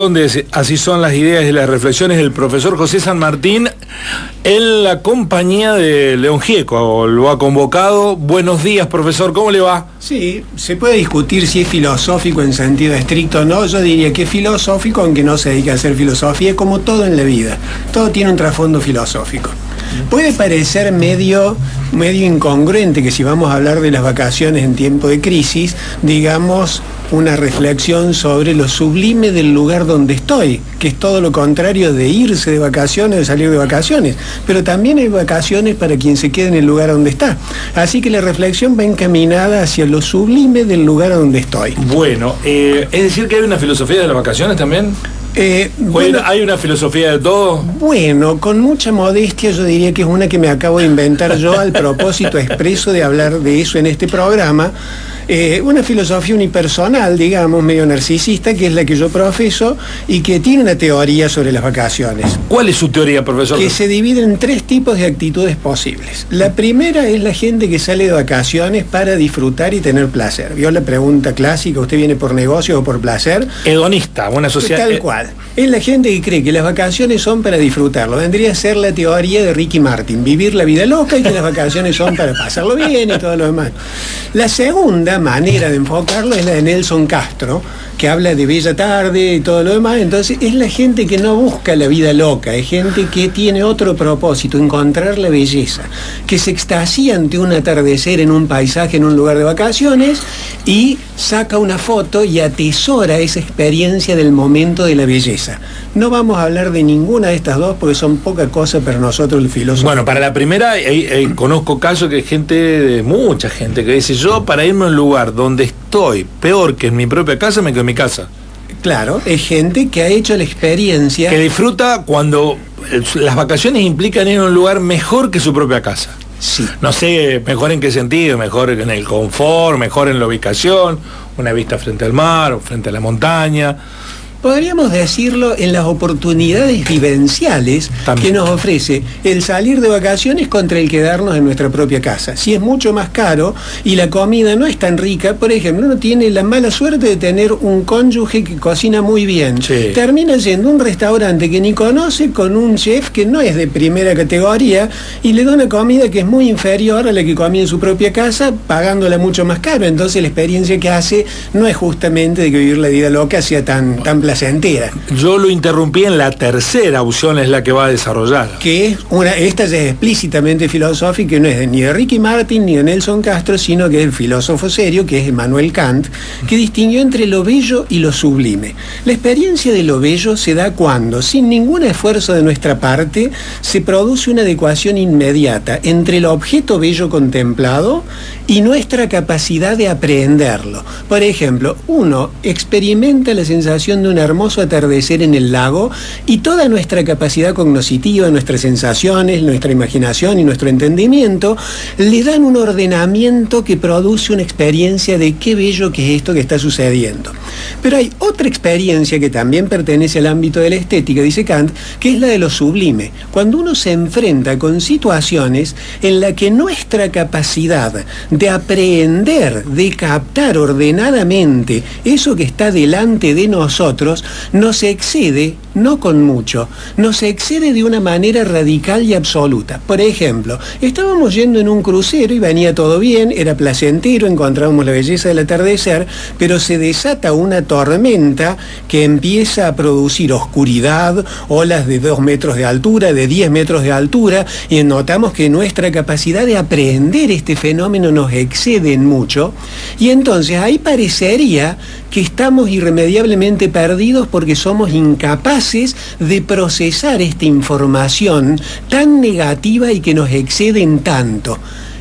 Donde así son las ideas y las reflexiones del profesor José San Martín en la compañía de León Gieco. Lo ha convocado. Buenos días, profesor, ¿cómo le va? Sí, se puede discutir si es filosófico en sentido estricto o no. Yo diría que es filosófico, aunque no se dedica a hacer filosofía, como todo en la vida. Todo tiene un trasfondo filosófico. Puede parecer medio incongruente que si vamos a hablar de las vacaciones en tiempo de crisis, digamos una reflexión sobre lo sublime del lugar donde estoy, que es todo lo contrario de irse de vacaciones, de salir de vacaciones. Pero también hay vacaciones para quien se quede en el lugar donde está. Así que la reflexión va encaminada hacia lo sublime del lugar donde estoy. Bueno, es decir que hay una filosofía de las vacaciones también. Bueno, ¿hay una filosofía de todo? Bueno, con mucha modestia yo diría que es una que me acabo de inventar yo al propósito expreso de hablar de eso en este programa. Una filosofía unipersonal, digamos, medio narcisista, que es la que yo profeso y que tiene una teoría sobre las vacaciones. ¿Cuál es su teoría, profesor? Que se divide en 3 tipos de actitudes posibles. La primera es la gente que sale de vacaciones para disfrutar y tener placer. ¿Vio la pregunta clásica? ¿Usted viene por negocio o por placer? Hedonista, una sociedad... Tal cual. Es la gente que cree que las vacaciones son para disfrutarlo. Vendría a ser la teoría de Ricky Martin, vivir la vida loca y que las vacaciones son para pasarlo bien y todo lo demás. La segunda manera de enfocarlo es la de Nelson Castro, que habla de bella tarde y todo lo demás. Entonces es la gente que no busca la vida loca, es gente que tiene otro propósito, encontrar la belleza, que se extasia ante un atardecer en un paisaje, en un lugar de vacaciones, y saca una foto y atesora esa experiencia del momento de la belleza. No vamos a hablar de ninguna de estas dos porque son poca cosa para nosotros el filósofo. Bueno, para la primera conozco casos que mucha gente que dice: yo para irme a un lugar donde estoy peor que en mi propia casa, me quedo en mi casa. Claro, es gente que ha hecho la experiencia, que disfruta cuando las vacaciones implican ir a un lugar mejor que su propia casa. Sí. No sé, mejor en qué sentido, mejor en el confort, mejor en la ubicación, una vista frente al mar o frente a la montaña. Podríamos decirlo en las oportunidades vivenciales también que nos ofrece el salir de vacaciones contra el quedarnos en nuestra propia casa. Si es mucho más caro y la comida no es tan rica, por ejemplo, uno tiene la mala suerte de tener un cónyuge que cocina muy bien. Sí. Termina yendo a un restaurante que ni conoce con un chef que no es de primera categoría y le da una comida que es muy inferior a la que comía en su propia casa, pagándola mucho más caro. Entonces la experiencia que hace no es justamente de que vivir la vida loca sea tan placentera. Yo lo interrumpí en la tercera opción, es la que va a desarrollar. Que es esta ya es explícitamente filosófica, y no es ni de Ricky Martin ni de Nelson Castro, sino que es el filósofo serio, que es Immanuel Kant, que distinguió entre lo bello y lo sublime. La experiencia de lo bello se da cuando, sin ningún esfuerzo de nuestra parte, se produce una adecuación inmediata entre el objeto bello contemplado y nuestra capacidad de aprehenderlo. Por ejemplo, uno experimenta la sensación de un hermoso atardecer en el lago y toda nuestra capacidad cognitiva, nuestras sensaciones, nuestra imaginación y nuestro entendimiento le dan un ordenamiento que produce una experiencia de qué bello que es esto que está sucediendo. Pero hay otra experiencia que también pertenece al ámbito de la estética, dice Kant, que es la de lo sublime. Cuando uno se enfrenta con situaciones en las que nuestra capacidad de aprehender, de captar ordenadamente eso que está delante de nosotros, nos excede, no con mucho, nos excede de una manera radical y absoluta. Por ejemplo, estábamos yendo en un crucero y venía todo bien, era placentero, encontrábamos la belleza del atardecer, pero se desata una tormenta que empieza a producir oscuridad, olas de 2 metros de altura, de 10 metros de altura, y notamos que nuestra capacidad de aprehender este fenómeno nos excede en mucho, y entonces ahí parecería que estamos irremediablemente perdidos porque somos incapaces de procesar esta información tan negativa y que nos excede en tanto.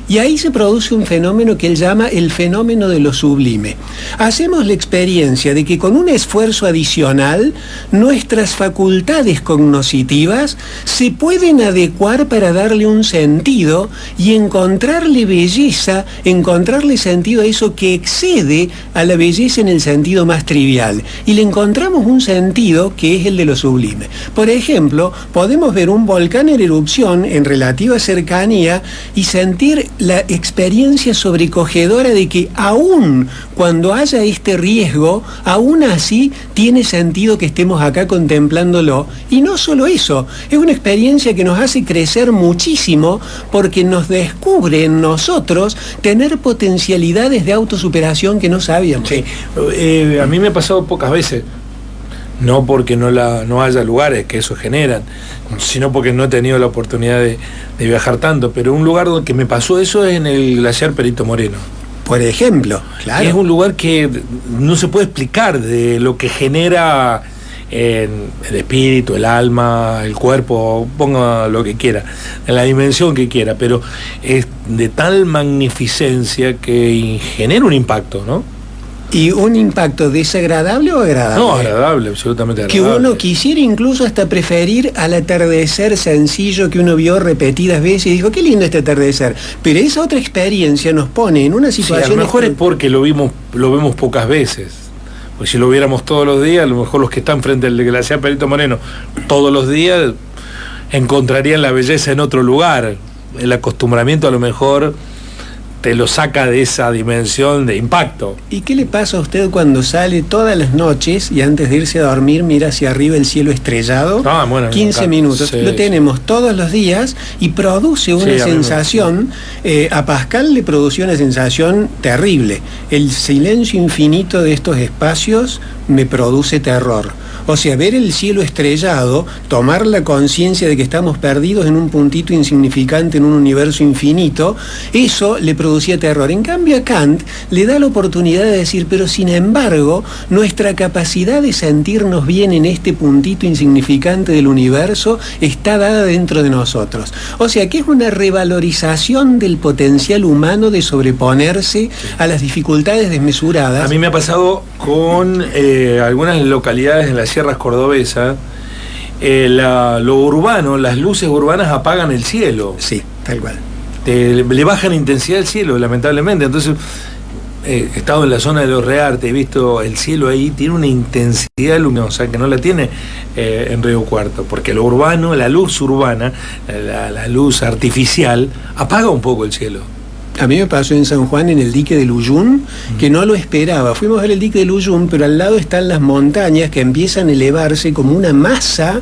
Y ahí se produce un fenómeno que él llama el fenómeno de lo sublime. Hacemos la experiencia de que con un esfuerzo adicional, nuestras facultades cognitivas se pueden adecuar para darle un sentido y encontrarle belleza, encontrarle sentido a eso que excede a la belleza en el sentido más trivial. Y le encontramos un sentido que es el de lo sublime. Por ejemplo, podemos ver un volcán en erupción en relativa cercanía y sentir la experiencia sobrecogedora de que aún cuando haya este riesgo, aún así tiene sentido que estemos acá contemplándolo. Y no solo eso, es una experiencia que nos hace crecer muchísimo porque nos descubre en nosotros tener potencialidades de autosuperación que no sabíamos. Sí. A mí me ha pasado pocas veces. No porque no haya lugares que eso generan, sino porque no he tenido la oportunidad de viajar tanto. Pero un lugar donde me pasó eso es en el glaciar Perito Moreno. Por ejemplo, claro. Y es un lugar que no se puede explicar de lo que genera el espíritu, el alma, el cuerpo, ponga lo que quiera, en la dimensión que quiera, pero es de tal magnificencia que genera un impacto, ¿no? ¿Y un impacto desagradable o agradable? No, agradable, absolutamente agradable. Que uno quisiera incluso hasta preferir al atardecer sencillo que uno vio repetidas veces y dijo, qué lindo este atardecer. Pero esa otra experiencia nos pone en una situación... Sí, a lo mejor es porque lo vemos pocas veces. Pues si lo viéramos todos los días, a lo mejor los que están frente al glaciar Perito Moreno todos los días encontrarían la belleza en otro lugar. El acostumbramiento a lo mejor te lo saca de esa dimensión de impacto. ¿Y qué le pasa a usted cuando sale todas las noches y antes de irse a dormir mira hacia arriba el cielo estrellado? 15 minutos. Sí, lo tenemos todos los días y produce una sensación, a Pascal le produció una sensación terrible. El silencio infinito de estos espacios me produce terror. O sea, ver el cielo estrellado, tomar la conciencia de que estamos perdidos en un puntito insignificante en un universo infinito, eso le producía terror. En cambio a Kant le da la oportunidad de decir, pero sin embargo, nuestra capacidad de sentirnos bien en este puntito insignificante del universo está dada dentro de nosotros. O sea, que es una revalorización del potencial humano de sobreponerse a las dificultades desmesuradas. A mí me ha pasado con algunas localidades en las sierras cordobesas, lo urbano, las luces urbanas apagan el cielo. Sí, tal cual. Le bajan intensidad al cielo, lamentablemente. Entonces, he estado en la zona de los Rearte, he visto el cielo ahí, tiene una intensidad luminosa que no la tiene en Río Cuarto, porque lo urbano, la luz urbana, la luz artificial, apaga un poco el cielo. A mí me pasó en San Juan, en el dique del Uyún, que no lo esperaba. Fuimos a ver el dique del Uyún, pero al lado están las montañas que empiezan a elevarse como una masa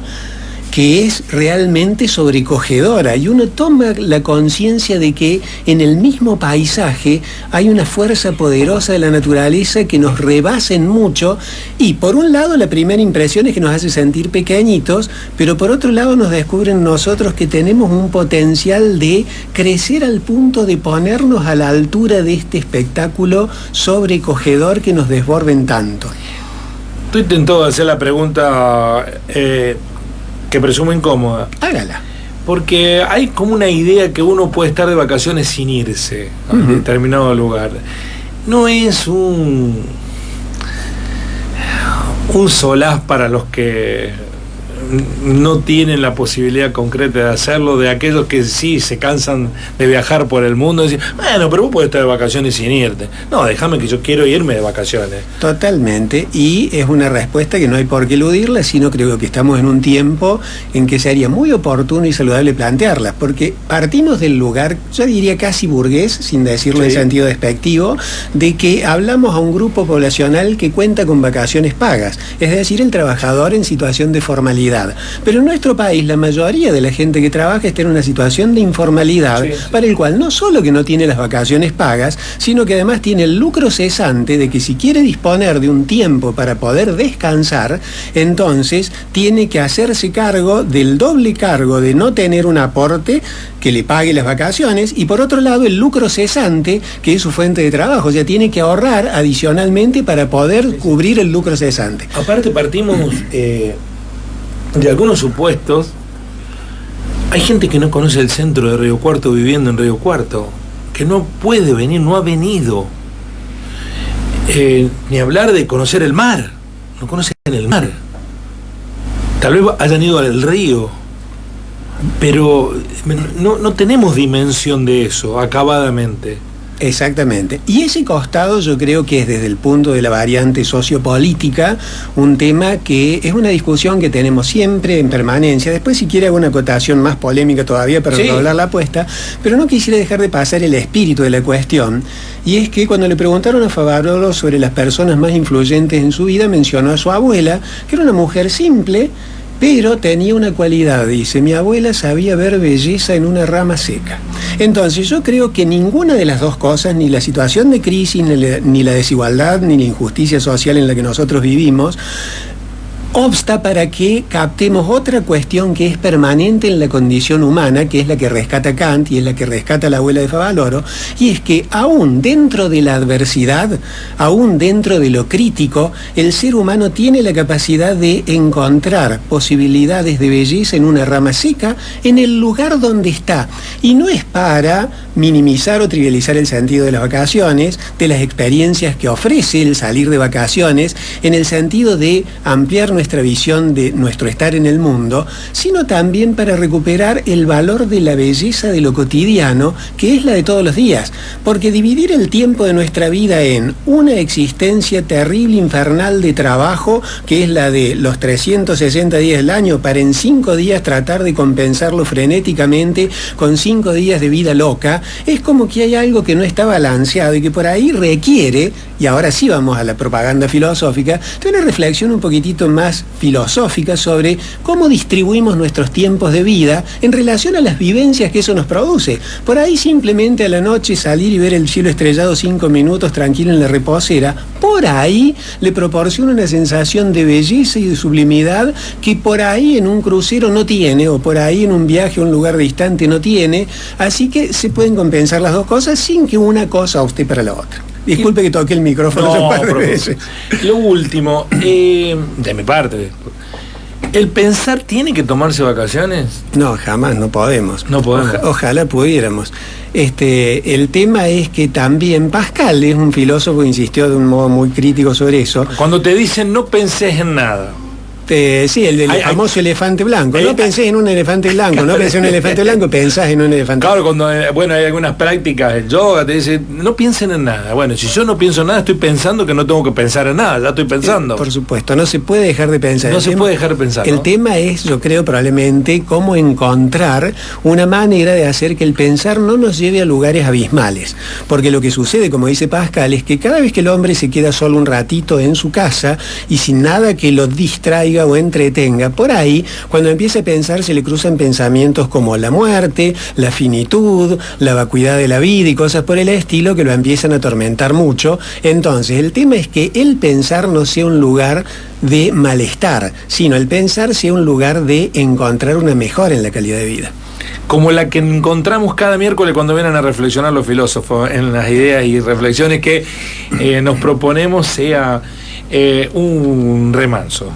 que es realmente sobrecogedora, y uno toma la conciencia de que en el mismo paisaje hay una fuerza poderosa de la naturaleza que nos rebasa en mucho, y por un lado la primera impresión es que nos hace sentir pequeñitos, pero por otro lado nos descubren nosotros que tenemos un potencial de crecer al punto de ponernos a la altura de este espectáculo sobrecogedor que nos desborden tanto. Estoy tentado de hacer la pregunta que presumo incómoda. Hágala. Porque hay como una idea que uno puede estar de vacaciones sin irse a determinado lugar. No es un solaz para los que no tienen la posibilidad concreta de hacerlo, de aquellos que sí se cansan de viajar por el mundo y decir, bueno, pero vos podés estar de vacaciones sin irte. No, déjame que yo quiero irme de vacaciones. Totalmente, y es una respuesta que no hay por qué eludirla, sino creo que estamos en un tiempo en que sería muy oportuno y saludable plantearla, porque partimos del lugar, yo diría casi burgués, sin decirlo en sentido despectivo, de que hablamos a un grupo poblacional que cuenta con vacaciones pagas, es decir, el trabajador en situación de formalidad. Pero en nuestro país la mayoría de la gente que trabaja está en una situación de informalidad, para el cual no solo que no tiene las vacaciones pagas, sino que además tiene el lucro cesante de que si quiere disponer de un tiempo para poder descansar, entonces tiene que hacerse cargo del doble cargo de no tener un aporte que le pague las vacaciones, y por otro lado el lucro cesante, que es su fuente de trabajo, o sea, tiene que ahorrar adicionalmente para poder cubrir el lucro cesante. Aparte partimos de algunos supuestos. Hay gente que no conoce el centro de Río Cuarto viviendo en Río Cuarto, que no puede venir, no ha venido. Ni hablar de conocer el mar, no conocen el mar. Tal vez hayan ido al río, pero no tenemos dimensión de eso, acabadamente. Exactamente. Y ese costado yo creo que es desde el punto de la variante sociopolítica un tema que es una discusión que tenemos siempre en permanencia. Después si quiere hago una acotación más polémica todavía para redoblar la apuesta, pero no quisiera dejar de pasar el espíritu de la cuestión, y es que cuando le preguntaron a Favaloro sobre las personas más influyentes en su vida, mencionó a su abuela, que era una mujer simple, pero tenía una cualidad, dice: mi abuela sabía ver belleza en una rama seca. Entonces yo creo que ninguna de las dos cosas, ni la situación de crisis, ni la desigualdad, ni la injusticia social en la que nosotros vivimos, obsta para que captemos otra cuestión que es permanente en la condición humana, que es la que rescata Kant y es la que rescata la abuela de Favaloro, y es que aún dentro de la adversidad, aún dentro de lo crítico, el ser humano tiene la capacidad de encontrar posibilidades de belleza en una rama seca, en el lugar donde está. Y no es para minimizar o trivializar el sentido de las vacaciones, de las experiencias que ofrece el salir de vacaciones, en el sentido de ampliar nuestra visión de nuestro estar en el mundo, sino también para recuperar el valor de la belleza de lo cotidiano, que es la de todos los días. Porque dividir el tiempo de nuestra vida en una existencia terrible, infernal de trabajo, que es la de los 360 días del año, para en 5 días tratar de compensarlo frenéticamente con 5 días de vida loca, es como que hay algo que no está balanceado y que por ahí requiere, y ahora sí vamos a la propaganda filosófica, de una reflexión un poquitito más filosófica sobre cómo distribuimos nuestros tiempos de vida en relación a las vivencias que eso nos produce. Por ahí simplemente a la noche salir y ver el cielo estrellado 5 minutos tranquilo en la reposera, por ahí le proporciona una sensación de belleza y de sublimidad que por ahí en un crucero no tiene, o por ahí en un viaje a un lugar distante no tiene. Así que se pueden compensar las dos cosas sin que una cosa opte para la otra. Disculpe que toque el micrófono un par de veces. Lo último, de mi parte, ¿el pensar tiene que tomarse vacaciones? No, jamás, no podemos. No podemos. Ojalá pudiéramos. El tema es que también Pascal es un filósofo que insistió de un modo muy crítico sobre eso. Cuando te dicen no pensés en nada. Sí, el del famoso elefante blanco. No pensés en un elefante blanco, no pensés en un elefante blanco, pensás en un elefante blanco. Claro, cuando hay algunas prácticas del yoga, te dicen, no piensen en nada. Bueno, si yo no pienso en nada, estoy pensando que no tengo que pensar en nada, ya estoy pensando. Por supuesto, no se puede dejar de pensar. No se puede dejar de pensar, ¿no? El tema es, yo creo, probablemente, cómo encontrar una manera de hacer que el pensar no nos lleve a lugares abismales. Porque lo que sucede, como dice Pascal, es que cada vez que el hombre se queda solo un ratito en su casa y sin nada que lo distraiga o entretenga, por ahí, cuando empieza a pensar, se le cruzan pensamientos como la muerte, la finitud, la vacuidad de la vida y cosas por el estilo que lo empiezan a atormentar mucho. Entonces, el tema es que el pensar no sea un lugar de malestar, sino el pensar sea un lugar de encontrar una mejora en la calidad de vida. Como la que encontramos cada miércoles cuando vienen a reflexionar los filósofos en las ideas y reflexiones que nos proponemos, sea un remanso,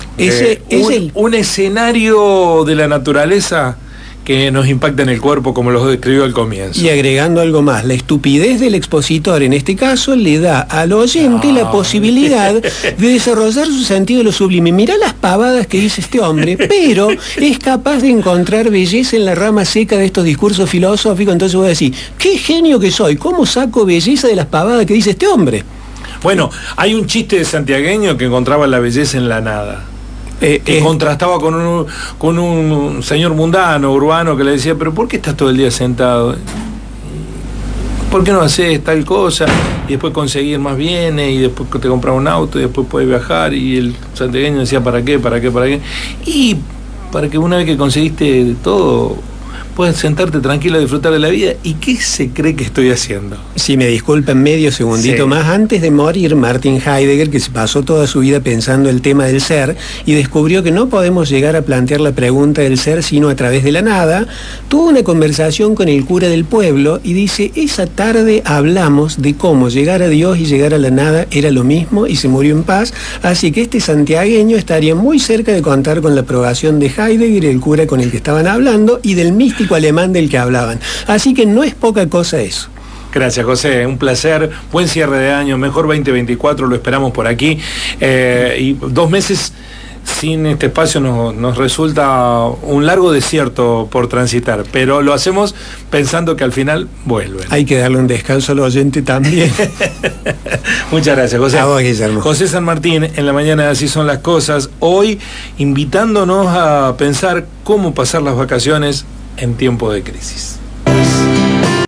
un escenario de la naturaleza que nos impacta en el cuerpo, como lo describió al comienzo. Y agregando algo más, la estupidez del expositor en este caso le da al oyente la posibilidad de desarrollar su sentido de lo sublime. Mirá las pavadas que dice este hombre, pero es capaz de encontrar belleza en la rama seca de estos discursos filosóficos. Entonces voy a decir, qué genio que soy, ¿cómo saco belleza de las pavadas que dice este hombre? Bueno, hay un chiste de santiagueño que encontraba la belleza en la nada. Que contrastaba con un señor mundano, urbano, que le decía, pero ¿por qué estás todo el día sentado? ¿Por qué no haces tal cosa? Y después conseguir más bienes, y después te compras un auto, y después puedes viajar. Y el santiagueño decía, ¿para qué? ¿Para qué? ¿Para qué? Y para que una vez que conseguiste todo, puedes sentarte tranquilo a disfrutar de la vida. ¿Y qué se cree que estoy haciendo? Si me disculpan medio segundito más, antes de morir, Martin Heidegger, que se pasó toda su vida pensando el tema del ser y descubrió que no podemos llegar a plantear la pregunta del ser sino a través de la nada, tuvo una conversación con el cura del pueblo y dice, esa tarde hablamos de cómo llegar a Dios y llegar a la nada era lo mismo, y se murió en paz. Así que este santiagueño estaría muy cerca de contar con la aprobación de Heidegger, el cura con el que estaban hablando, y del místico alemán del que hablaban. Así que no es poca cosa eso. Gracias, José, un placer, buen cierre de año, mejor 2024, lo esperamos por aquí, y 2 meses sin este espacio nos resulta un largo desierto por transitar, pero lo hacemos pensando que al final vuelven. Hay que darle un descanso al oyente también. Muchas gracias, José. A vos, Guillermo. José San Martín, en la mañana de Así Son las Cosas, hoy invitándonos a pensar cómo pasar las vacaciones en tiempo de crisis.